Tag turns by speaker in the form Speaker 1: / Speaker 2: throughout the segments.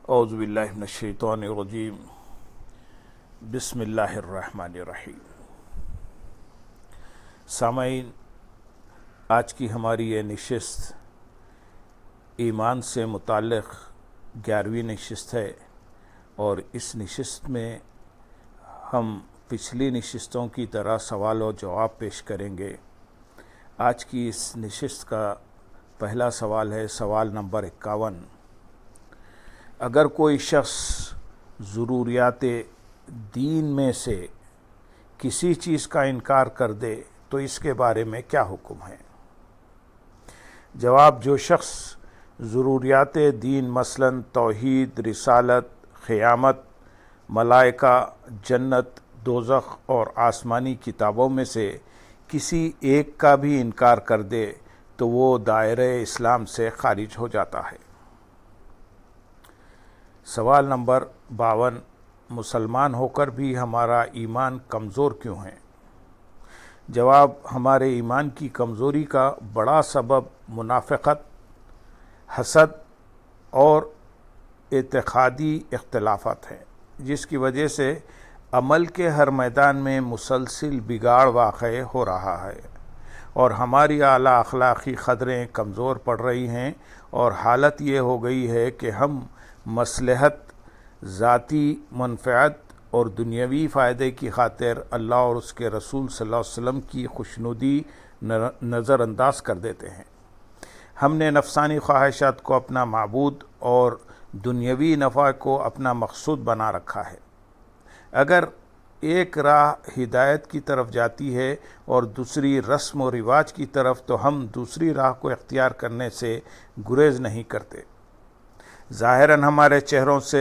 Speaker 1: اعوذ باللہ من الشیطان الرجیم بسم اللہ الرحمن الرحیم۔ سامعین، آج کی ہماری یہ نشست ایمان سے متعلق 11ویں نشست ہے، اور اس نشست میں ہم پچھلی نشستوں کی طرح سوال و جواب پیش کریں گے۔ آج کی اس نشست کا پہلا سوال ہے سوال نمبر 51۔ اگر کوئی شخص ضروریات دین میں سے کسی چیز کا انکار کر دے تو اس کے بارے میں کیا حکم ہے؟ جواب: جو شخص ضروریات دین مثلا توحید، رسالت، قیامت، ملائکہ، جنت، دوزخ اور آسمانی کتابوں میں سے کسی ایک کا بھی انکار کر دے تو وہ دائرہ اسلام سے خارج ہو جاتا ہے۔ سوال نمبر 52۔ مسلمان ہو کر بھی ہمارا ایمان کمزور کیوں ہے؟ جواب: ہمارے ایمان کی کمزوری کا بڑا سبب منافقت، حسد اور اعتقادی اختلافات ہیں، جس کی وجہ سے عمل کے ہر میدان میں مسلسل بگاڑ واقع ہو رہا ہے، اور ہماری اعلیٰ اخلاقی قدریں کمزور پڑ رہی ہیں، اور حالت یہ ہو گئی ہے کہ ہم مصلحت، ذاتی منفعت اور دنیاوی فائدے کی خاطر اللہ اور اس کے رسول صلی اللہ علیہ وسلم کی خوشنودی نظر انداز کر دیتے ہیں۔ ہم نے نفسانی خواہشات کو اپنا معبود اور دنیاوی نفع کو اپنا مقصود بنا رکھا ہے۔ اگر ایک راہ ہدایت کی طرف جاتی ہے اور دوسری رسم و رواج کی طرف، تو ہم دوسری راہ کو اختیار کرنے سے گریز نہیں کرتے۔ ظاہراً ہمارے چہروں سے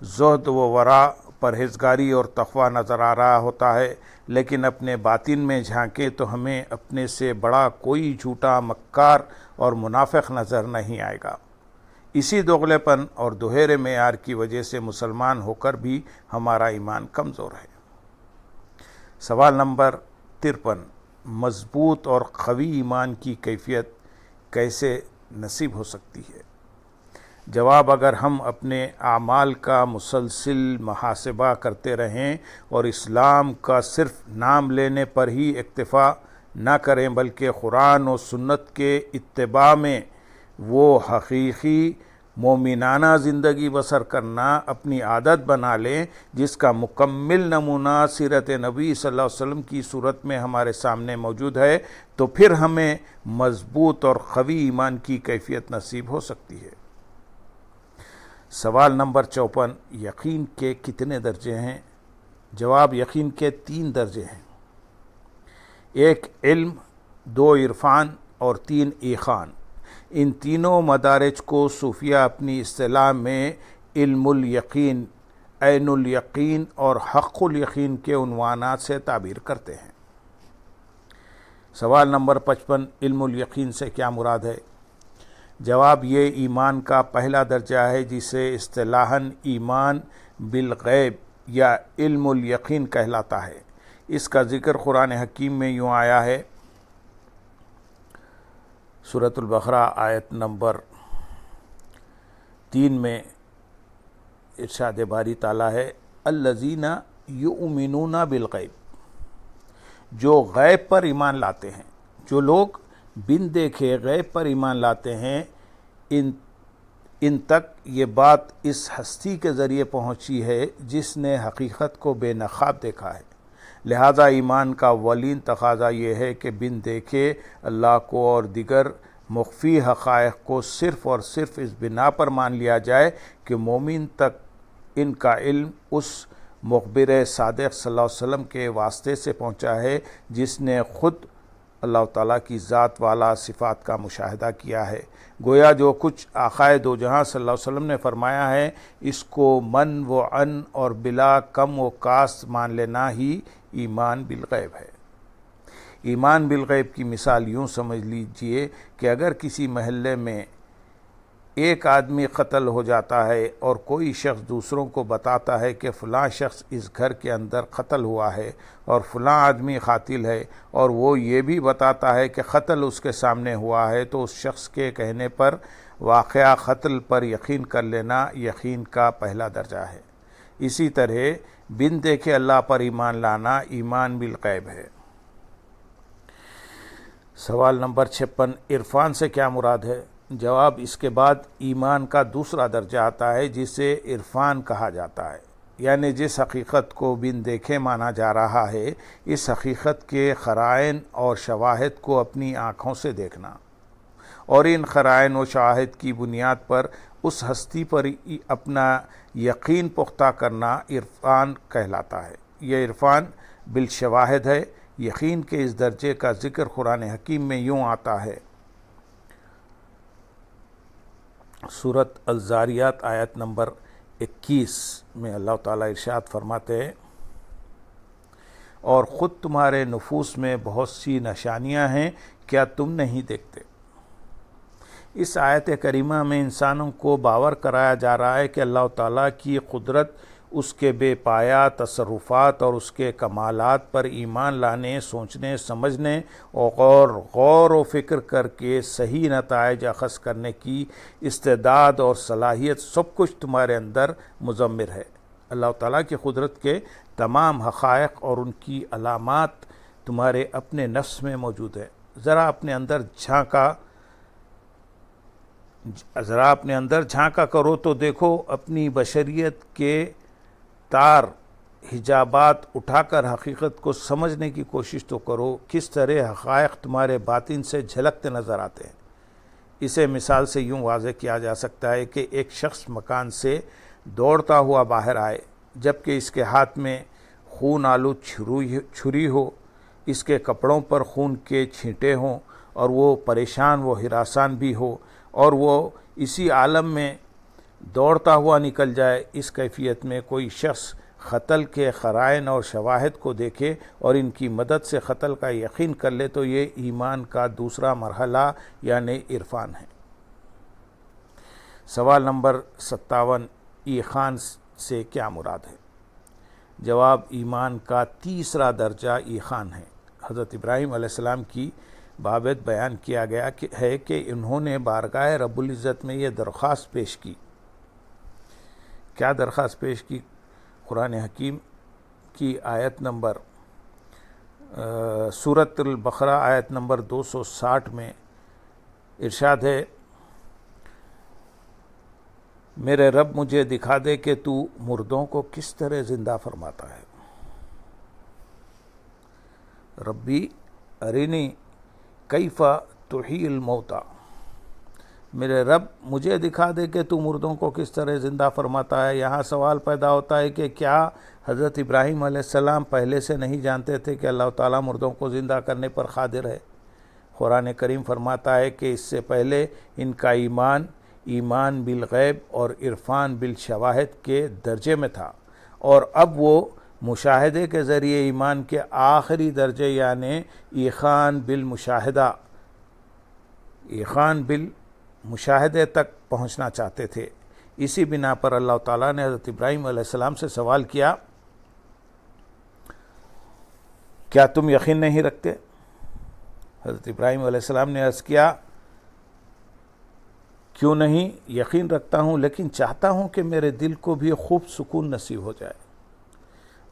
Speaker 1: زہد و ورع، پرہیزگاری اور تقوی نظر آ رہا ہوتا ہے، لیکن اپنے باطن میں جھانکیں تو ہمیں اپنے سے بڑا کوئی جھوٹا، مکار اور منافق نظر نہیں آئے گا۔ اسی دوغلے پن اور دوہرے معیار کی وجہ سے مسلمان ہو کر بھی ہمارا ایمان کمزور ہے۔ سوال نمبر 53۔ مضبوط اور قوی ایمان کی کیفیت کیسے نصیب ہو سکتی ہے؟ جواب: اگر ہم اپنے اعمال کا مسلسل محاسبہ کرتے رہیں اور اسلام کا صرف نام لینے پر ہی اکتفا نہ کریں، بلکہ قرآن و سنت کے اتباع میں وہ حقیقی مومنانہ زندگی بسر کرنا اپنی عادت بنا لیں جس کا مکمل نمونہ سیرت نبی صلی اللہ علیہ وسلم کی صورت میں ہمارے سامنے موجود ہے، تو پھر ہمیں مضبوط اور قوی ایمان کی کیفیت نصیب ہو سکتی ہے۔ سوال نمبر 54۔ یقین کے کتنے درجے ہیں؟ جواب: یقین کے 3 درجے ہیں۔ 1 علم، 2 عرفان اور 3 ایقان۔ ان تینوں مدارج کو صوفیہ اپنی اصطلاح میں علم الیقین، عین الیقین اور حق الیقین کے عنوانات سے تعبیر کرتے ہیں۔ سوال نمبر 55۔ علم الیقین سے کیا مراد ہے؟ جواب: یہ ایمان کا پہلا درجہ ہے جسے اصطلاحاً ایمان بالغیب یا علم الیقین کہلاتا ہے۔ اس کا ذکر قرآن حکیم میں یوں آیا ہے، سورۃ البقرہ آیت نمبر 3 میں ارشاد باری تعالیٰ ہے، الذین یؤمنون بالغیب، جو غیب پر ایمان لاتے ہیں۔ جو لوگ بن دیکھے غیب پر ایمان لاتے ہیں، ان تک یہ بات اس ہستی کے ذریعے پہنچی ہے جس نے حقیقت کو بے نقاب دیکھا ہے۔ لہذا ایمان کا اولین تقاضا یہ ہے کہ بن دیکھے اللہ کو اور دیگر مخفی حقائق کو صرف اور صرف اس بنا پر مان لیا جائے کہ مومن تک ان کا علم اس مخبر صادق صلی اللہ علیہ وسلم کے واسطے سے پہنچا ہے جس نے خود اللہ تعالیٰ کی ذات والا صفات کا مشاہدہ کیا ہے۔ گویا جو کچھ آقائے دو جہاں صلی اللہ علیہ وسلم نے فرمایا ہے، اس کو من و عن اور بلا کم و کاست مان لینا ہی ایمان بالغیب ہے۔ ایمان بالغیب کی مثال یوں سمجھ لیجئے کہ اگر کسی محلے میں ایک آدمی قتل ہو جاتا ہے اور کوئی شخص دوسروں کو بتاتا ہے کہ فلاں شخص اس گھر کے اندر قتل ہوا ہے اور فلاں آدمی قاتل ہے، اور وہ یہ بھی بتاتا ہے کہ قتل اس کے سامنے ہوا ہے، تو اس شخص کے کہنے پر واقعہ قتل پر یقین کر لینا یقین کا پہلا درجہ ہے۔ اسی طرح بن دیکھے اللہ پر ایمان لانا ایمان بالغیب ہے۔ سوال نمبر 56، عرفان سے کیا مراد ہے؟ جواب، اس کے بعد ایمان کا دوسرا درجہ آتا ہے جسے عرفان کہا جاتا ہے، یعنی جس حقیقت کو بن دیکھے مانا جا رہا ہے، اس حقیقت کے قرائن اور شواہد کو اپنی آنکھوں سے دیکھنا، اور ان قرائن و شواہد کی بنیاد پر اس ہستی پر اپنا یقین پختہ کرنا عرفان کہلاتا ہے۔ یہ عرفان بالشواہد ہے۔ یقین کے اس درجے کا ذکر قرآن حکیم میں یوں آتا ہے، سورۃ الذاریات آیت نمبر 21 میں اللہ تعالیٰ ارشاد فرماتے ہیں، اور خود تمہارے نفوس میں بہت سی نشانیاں ہیں، کیا تم نہیں دیکھتے؟ اس آیت کریمہ میں انسانوں کو باور کرایا جا رہا ہے کہ اللہ تعالیٰ کی قدرت، اس کے بے پایہ تصرفات اور اس کے کمالات پر ایمان لانے، سوچنے، سمجھنے اور غور و فکر کر کے صحیح نتائج اخذ کرنے کی استعداد اور صلاحیت سب کچھ تمہارے اندر مضمر ہے۔ اللہ تعالیٰ کی قدرت کے تمام حقائق اور ان کی علامات تمہارے اپنے نفس میں موجود ہے۔ ذرا اپنے اندر جھانکا کرو تو دیکھو، اپنی بشریت کے تار حجابات اٹھا کر حقیقت کو سمجھنے کی کوشش تو کرو، کس طرح حقائق تمہارے باطن سے جھلکتے نظر آتے ہیں۔ اسے مثال سے یوں واضح کیا جا سکتا ہے کہ ایک شخص مکان سے دوڑتا ہوا باہر آئے، جبکہ اس کے ہاتھ میں خون آلود چھری ہو، اس کے کپڑوں پر خون کے چھینٹے ہوں، اور وہ پریشان و ہراسان بھی ہو، اور وہ اسی عالم میں دوڑتا ہوا نکل جائے۔ اس کیفیت میں کوئی شخص قتل کے قرائن اور شواہد کو دیکھے اور ان کی مدد سے قتل کا یقین کر لے تو یہ ایمان کا دوسرا مرحلہ یعنی عرفان ہے۔ سوال نمبر 57، ایقان سے کیا مراد ہے؟ جواب، ایمان کا تیسرا درجہ ایقان ہے۔ حضرت ابراہیم علیہ السلام کی بابت بیان کیا گیا ہے کہ انہوں نے بارگاہ رب العزت میں یہ درخواست پیش کی۔ کیا درخواست پیش کی؟ قرآن حکیم کی آیت نمبر سورۃ البقرہ آیت نمبر 260 میں ارشاد ہے، میرے رب مجھے دکھا دے کہ تو مردوں کو کس طرح زندہ فرماتا ہے۔ ربی ارینی کیف تحیی الموتیٰ، میرے رب مجھے دکھا دے کہ تو مردوں کو کس طرح زندہ فرماتا ہے۔ یہاں سوال پیدا ہوتا ہے کہ کیا حضرت ابراہیم علیہ السلام پہلے سے نہیں جانتے تھے کہ اللہ تعالیٰ مردوں کو زندہ کرنے پر قادر ہے؟ قرآن کریم فرماتا ہے کہ اس سے پہلے ان کا ایمان بالغیب اور عرفان بالشواہد کے درجے میں تھا، اور اب وہ مشاہدے کے ذریعے ایمان کے آخری درجے یعنی ایقان بالمشاہدے تک پہنچنا چاہتے تھے۔ اسی بنا پر اللہ تعالیٰ نے حضرت ابراہیم علیہ السلام سے سوال کیا، کیا تم یقین نہیں رکھتے؟ حضرت ابراہیم علیہ السلام نے عرض کیا، کیوں نہیں، یقین رکھتا ہوں، لیکن چاہتا ہوں کہ میرے دل کو بھی خوب سکون نصیب ہو جائے۔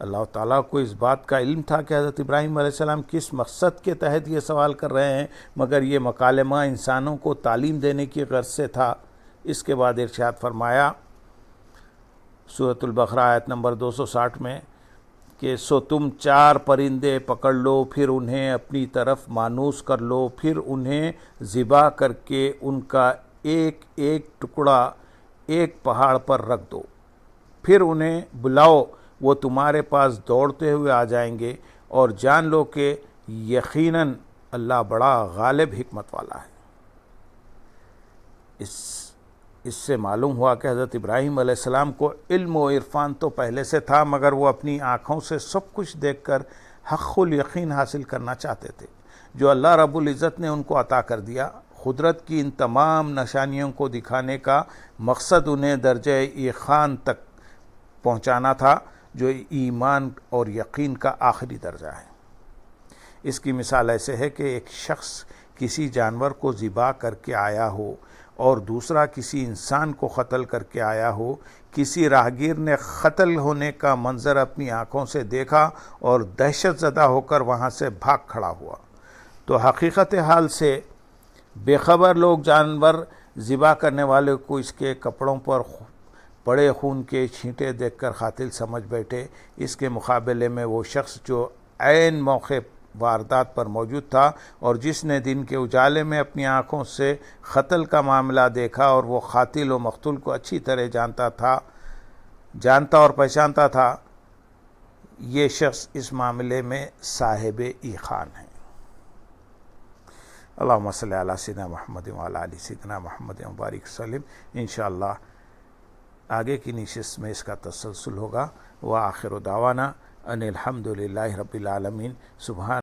Speaker 1: اللہ تعالیٰ کو اس بات کا علم تھا کہ حضرت ابراہیم علیہ السلام کس مقصد کے تحت یہ سوال کر رہے ہیں، مگر یہ مکالمہ انسانوں کو تعلیم دینے کی غرض سے تھا۔ اس کے بعد ارشاد فرمایا سورۃ البقرہ آیت نمبر 260 میں کہ سو تم 4 پرندے پکڑ لو، پھر انہیں اپنی طرف مانوس کر لو، پھر انہیں ذبح کر کے ان کا ایک ایک ٹکڑا ایک پہاڑ پر رکھ دو، پھر انہیں بلاؤ، وہ تمہارے پاس دوڑتے ہوئے آ جائیں گے، اور جان لو کہ یقیناً اللہ بڑا غالب حکمت والا ہے۔ اس سے معلوم ہوا کہ حضرت ابراہیم علیہ السلام کو علم و عرفان تو پہلے سے تھا، مگر وہ اپنی آنکھوں سے سب کچھ دیکھ کر حق الیقین حاصل کرنا چاہتے تھے، جو اللہ رب العزت نے ان کو عطا کر دیا۔ قدرت کی ان تمام نشانیوں کو دکھانے کا مقصد انہیں درجہ ایقان تک پہنچانا تھا، جو ایمان اور یقین کا آخری درجہ ہے۔ اس کی مثال ایسے ہے کہ ایک شخص کسی جانور کو ذبح کر کے آیا ہو اور دوسرا کسی انسان کو قتل کر کے آیا ہو۔ کسی راہگیر نے قتل ہونے کا منظر اپنی آنکھوں سے دیکھا اور دہشت زدہ ہو کر وہاں سے بھاگ کھڑا ہوا، تو حقیقت حال سے بے خبر لوگ جانور ذبح کرنے والے کو اس کے کپڑوں پر پڑے خون کے چھینٹے دیکھ کر قاتل سمجھ بیٹھے۔ اس کے مقابلے میں وہ شخص جو عین موقع واردات پر موجود تھا اور جس نے دن کے اجالے میں اپنی آنکھوں سے قتل کا معاملہ دیکھا اور وہ قاتل و مقتول کو اچھی طرح جانتا اور پہچانتا تھا، یہ شخص اس معاملے میں صاحب ایقان ہے۔ اللہم صلی علی سیدنا محمد وعلی آل سیدنا محمد مبارک وسلم۔ انشاءاللہ آگے کی نشست میں اس کا تسلسل ہوگا۔ وآخر دعوانا ان الحمد للہ رب العالمین۔ سبحان